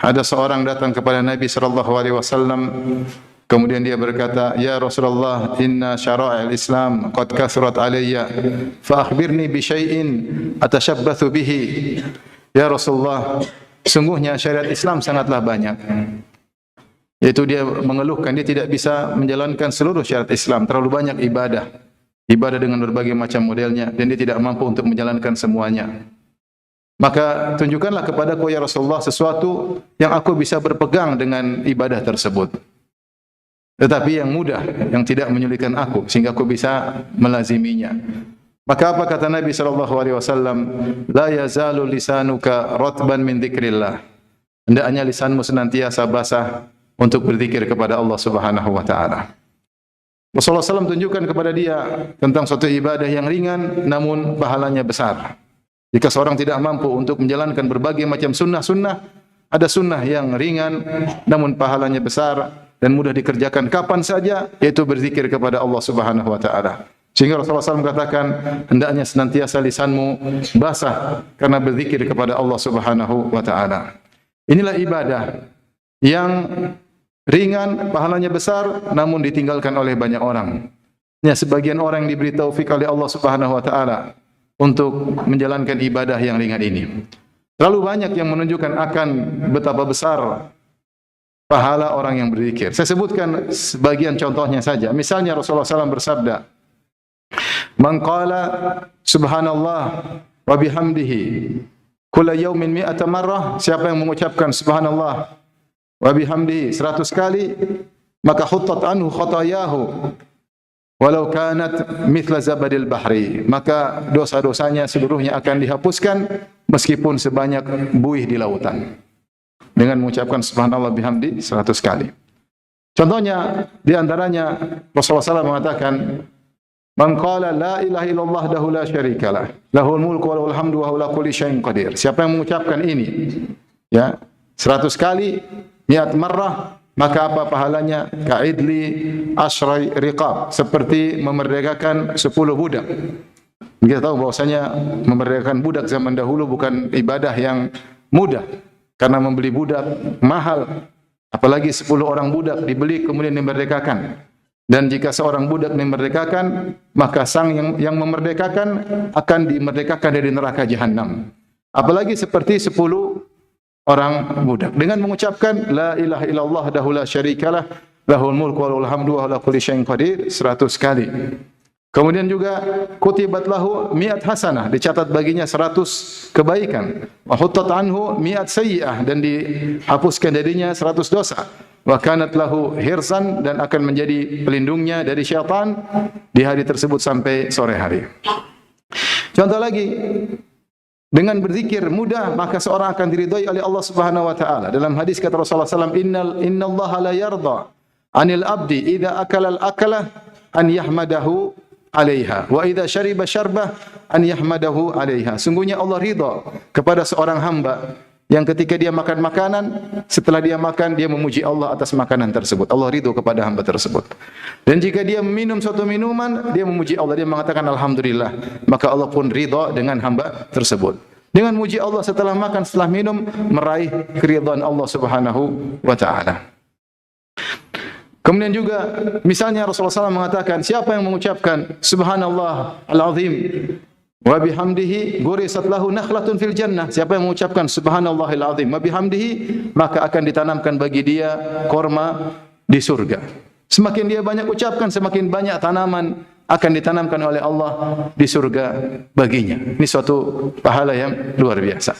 Ada seorang datang kepada Nabi sallallahu alaihi wasallam, kemudian dia berkata, "Ya Rasulullah, inna syara'il Islam qad kathurat alayya, fa akhbirni bi syai'in atashabbathu bihi." Ya Rasulullah, sungguhnya syariat Islam sangatlah banyak. Yaitu dia mengeluhkan dia tidak bisa menjalankan seluruh syariat Islam, terlalu banyak ibadah dengan berbagai macam modelnya, dan dia tidak mampu untuk menjalankan semuanya. Maka tunjukkanlah kepadaku ya Rasulullah sesuatu yang aku bisa berpegang dengan ibadah tersebut, tetapi yang mudah, yang tidak menyulitkan aku, sehingga aku bisa melaziminya. Maka apa kata Nabi SAW? La yazalu lisanuka ratban min dzikrillah. Hendaknya lisanmu senantiasa basah untuk berzikir kepada Allah Subhanahu wa taala. Rasulullah SAW tunjukkan kepada dia tentang suatu ibadah yang ringan namun pahalanya besar. Jika seorang tidak mampu untuk menjalankan berbagai macam sunnah-sunnah, ada sunnah yang ringan namun pahalanya besar dan mudah dikerjakan kapan saja, yaitu berzikir kepada Allah Subhanahu wa taala. Sehingga Rasulullah SAW katakan, hendaknya senantiasa lisanmu basah karena berzikir kepada Allah Subhanahu wa taala. Inilah ibadah yang ringan, pahalanya besar, namun ditinggalkan oleh banyak orang. Ya, sebagian orang yang diberi taufik oleh Allah Subhanahu wa taala untuk menjalankan ibadah yang ringan ini. Terlalu banyak yang menunjukkan akan betapa besar pahala orang yang berzikir. Saya sebutkan sebagian contohnya saja. Misalnya Rasulullah SAW bersabda, "Man qala subhanallah wa bihamdihi kulla yawmin mi'ata marrah." Siapa yang mengucapkan subhanallah wa bihamdihi 100 kali, maka huttat anhu khatayahu walau kanat mithla zabadil bahri. Maka dosa-dosanya seluruhnya akan dihapuskan meskipun sebanyak buih di lautan. Dengan mengucapkan subhanallah bihamdi 100 kali. Contohnya di antaranya Rasulullah SAW mengatakan, "Man qala la ilaha illallah dahu la syarikalah, lahul mulku wa lahul hamdu wa huwa ala kulli syai'in qadir." Siapa yang mengucapkan ini ya 100 kali, mi'at marrah, maka apa pahalanya? Ka'idli asyrai riqab, seperti memerdekakan 10 budak. Kita tahu bahwasanya memerdekakan budak zaman dahulu bukan ibadah yang mudah, karena membeli budak mahal, apalagi 10 orang budak dibeli kemudian dimerdekakan. Dan jika seorang budak dimerdekakan, maka sang yang memerdekakan akan dimerdekakan dari neraka jahanam. Apalagi seperti 10 orang budak. Dengan mengucapkan la ilaha illallah dahu la syarikalah, lahul mulku wa lahul hamdu wa ala kulli syai'in qadir 100 kali. Kemudian juga kutibat lahu mi'at hasanah, dicatat baginya 100 kebaikan. Wa huttat anhu mi'at sayyi'ah, dan dihapuskan darinya 100 dosa. Wa kanat lahu hirsan, dan akan menjadi pelindungnya dari syaitan di hari tersebut sampai sore hari. Contoh lagi, dengan berzikir mudah, maka seorang akan diridhai oleh Allah Subhanahu wa taala. Dalam hadis kata Rasulullah SAW, innallaha la yarda 'anil abdi idza akala al-akala an yahmadahu 'alaiha wa idza syariba syarbah an yahmadahu 'alaiha. Sungguhnya Allah ridha kepada seorang hamba yang ketika dia makan makanan, setelah dia makan dia memuji Allah atas makanan tersebut. Allah ridha kepada hamba tersebut. Dan jika dia minum suatu minuman, dia memuji Allah, dia mengatakan alhamdulillah, maka Allah pun ridha dengan hamba tersebut. Dengan muji Allah setelah makan, setelah minum, meraih keridhaan Allah Subhanahu wa taala. Kemudian juga misalnya Rasulullah SAW mengatakan, siapa yang mengucapkan subhanallah al-azim wa bihamdihi gurisat lahu nakhlatun fil jannah. Siapa yang mengucapkan subhanallahil azim wa bihamdihi, maka akan ditanamkan bagi dia korma di surga. Semakin dia banyak ucapkan, semakin banyak tanaman akan ditanamkan oleh Allah di surga baginya. Ini suatu pahala yang luar biasa.